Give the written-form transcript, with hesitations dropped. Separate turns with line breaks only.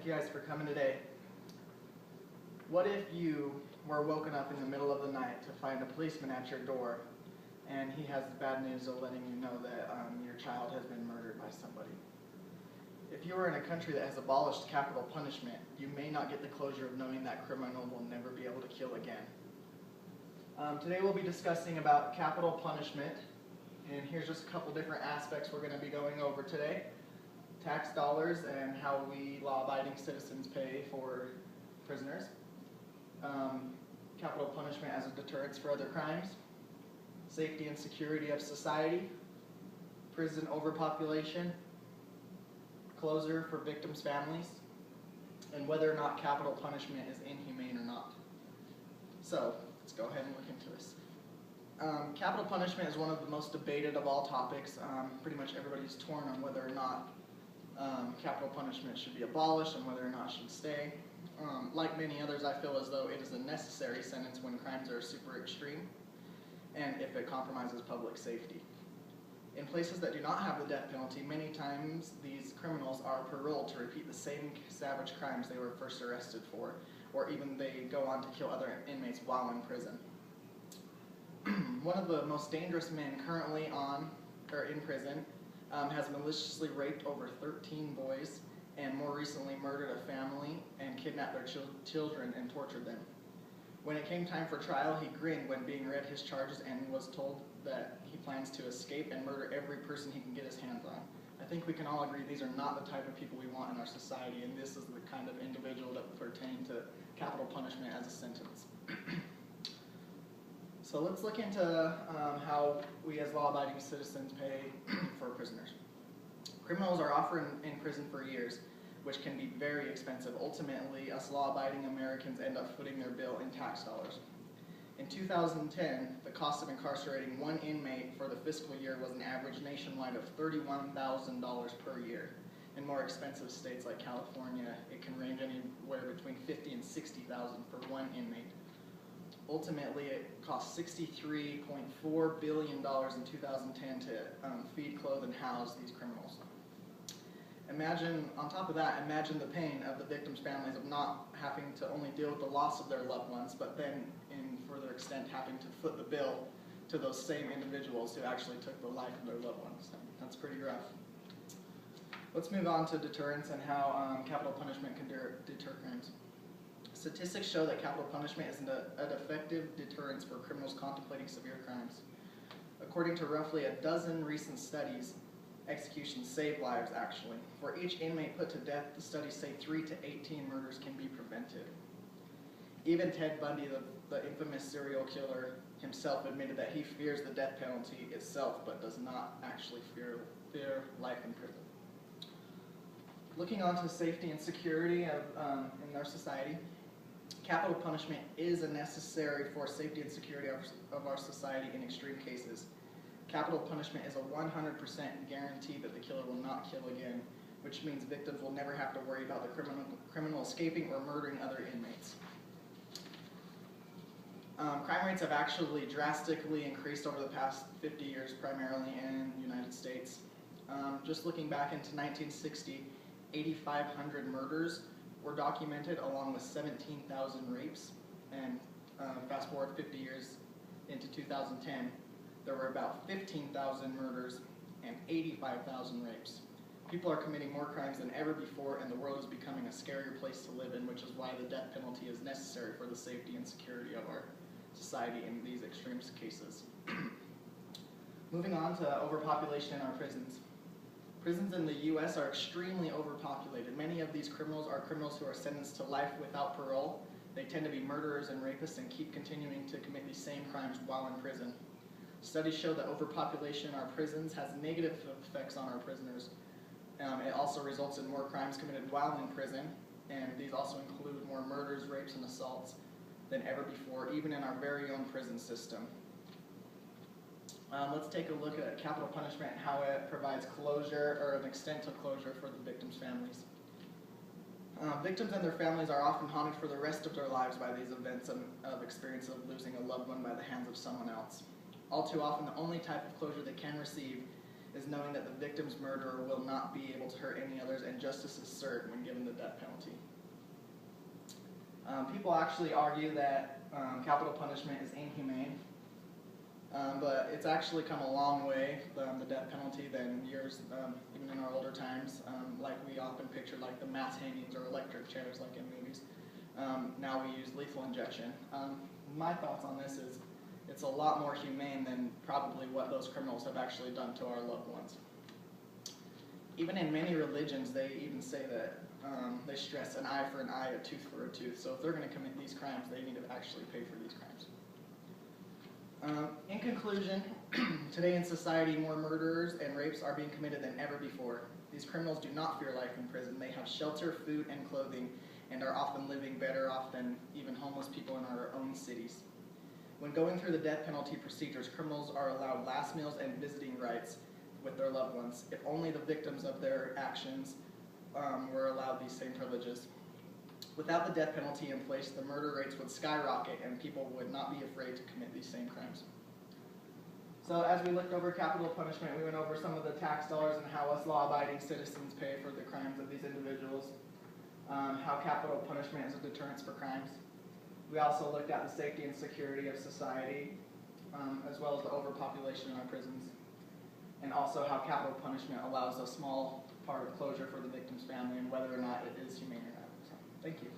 Thank you guys for coming today. What if you were woken up in the middle of the night to find a policeman at your door and he has the bad news of letting you know that your child has been murdered by somebody? If you were in a country that has abolished capital punishment, you may not get the closure of knowing that criminal will never be able to kill again. Today we'll be discussing about capital punishment, and here's just a couple different aspects we're going to be going over today. Tax dollars and how we law-abiding citizens pay for prisoners. Capital punishment as a deterrence for other crimes. Safety and security of society. Prison overpopulation. Closure for victims' families. And whether or not capital punishment is inhumane or not. So, let's go ahead and look into this. Capital punishment is one of the most debated of all topics. Pretty much everybody's torn on whether or not capital punishment should be abolished and whether or not it should stay. Like many others, I feel as though it is a necessary sentence when crimes are super extreme and if it compromises public safety. In places that do not have the death penalty, many times these criminals are paroled to repeat the same savage crimes they were first arrested for, or even they go on to kill other inmates while in prison. One of the most dangerous men currently in prison has maliciously raped over 13 boys and more recently murdered a family and kidnapped their children and tortured them. When it came time for trial, he grinned when being read his charges and was told that he plans to escape and murder every person he can get his hands on. I think we can all agree these are not the type of people we want in our society, and this is the kind of individual that pertain to capital punishment as a sentence. So let's look into how we as law-abiding citizens pay for prisoners. Criminals are often in prison for years, which can be very expensive. Ultimately, us law-abiding Americans end up footing their bill in tax dollars. In 2010, the cost of incarcerating one inmate for the fiscal year was an average nationwide of $31,000 per year. In more expensive states like California, it can range anywhere between $50,000 and $60,000 for one inmate. Ultimately, it cost $63.4 billion in 2010 to feed, clothe, and house these criminals. Imagine, on top of that, imagine the pain of the victims' families of not having to only deal with the loss of their loved ones, but then, in further extent, having to foot the bill to those same individuals who actually took the life of their loved ones. That's pretty rough. Let's move on to deterrence and how capital punishment can deter crimes. Statistics show that capital punishment is an effective deterrence for criminals contemplating severe crimes. According to roughly a dozen recent studies, executions save lives, actually. For each inmate put to death, the studies say 3 to 18 murders can be prevented. Even Ted Bundy, the infamous serial killer himself, admitted that he fears the death penalty itself, but does not actually fear life in prison. Looking on to safety and security in our society, capital punishment is necessary for safety and security of our society in extreme cases. Capital punishment is a 100% guarantee that the killer will not kill again, which means victims will never have to worry about the criminal escaping or murdering other inmates. Crime rates have actually drastically increased over the past 50 years, primarily in the United States. Just looking back into 1960, 8,500 murders were documented, along with 17,000 rapes. And fast forward 50 years into 2010, there were about 15,000 murders and 85,000 rapes. People are committing more crimes than ever before, and the world is becoming a scarier place to live in, which is why the death penalty is necessary for the safety and security of our society in these extreme cases. Moving on to overpopulation in our prisons. Prisons in the U.S. are extremely overpopulated. Many of these criminals are criminals who are sentenced to life without parole. They tend to be murderers and rapists and keep continuing to commit these same crimes while in prison. Studies show that overpopulation in our prisons has negative effects on our prisoners. It also results in more crimes committed while in prison, and these also include more murders, rapes, and assaults than ever before, even in our very own prison system. Let's take a look at capital punishment and how it provides closure, or an extent of closure, for the victims' families. Victims and their families are often haunted for the rest of their lives by these events of experience of losing a loved one by the hands of someone else. All too often, the only type of closure they can receive is knowing that the victim's murderer will not be able to hurt any others, and justice is served when given the death penalty. People actually argue that capital punishment is inhumane, but it's actually come a long way, the death penalty, than years, even in our older times, like we often picture like the mass hangings or electric chairs like in movies. Now we use lethal injection. My thoughts on this is it's a lot more humane than probably what those criminals have actually done to our loved ones. Even in many religions, they even say that they stress an eye for an eye, a tooth for a tooth. So if they're going to commit these crimes, they need to actually pay for these crimes. In conclusion, today in society, more murderers and rapes are being committed than ever before. These criminals do not fear life in prison. They have shelter, food, and clothing, and are often living better off than even homeless people in our own cities. When going through the death penalty procedures, criminals are allowed last meals and visiting rights with their loved ones. If only the victims of their actions were allowed these same privileges. Without the death penalty in place, the murder rates would skyrocket and people would not be afraid to commit these same crimes. So as we looked over capital punishment, we went over some of the tax dollars and how us law-abiding citizens pay for the crimes of these individuals, how capital punishment is a deterrence for crimes. We also looked at the safety and security of society, as well as the overpopulation in our prisons, and also how capital punishment allows a small part of closure for the victim's family and whether or not it is humane or not. So, thank you.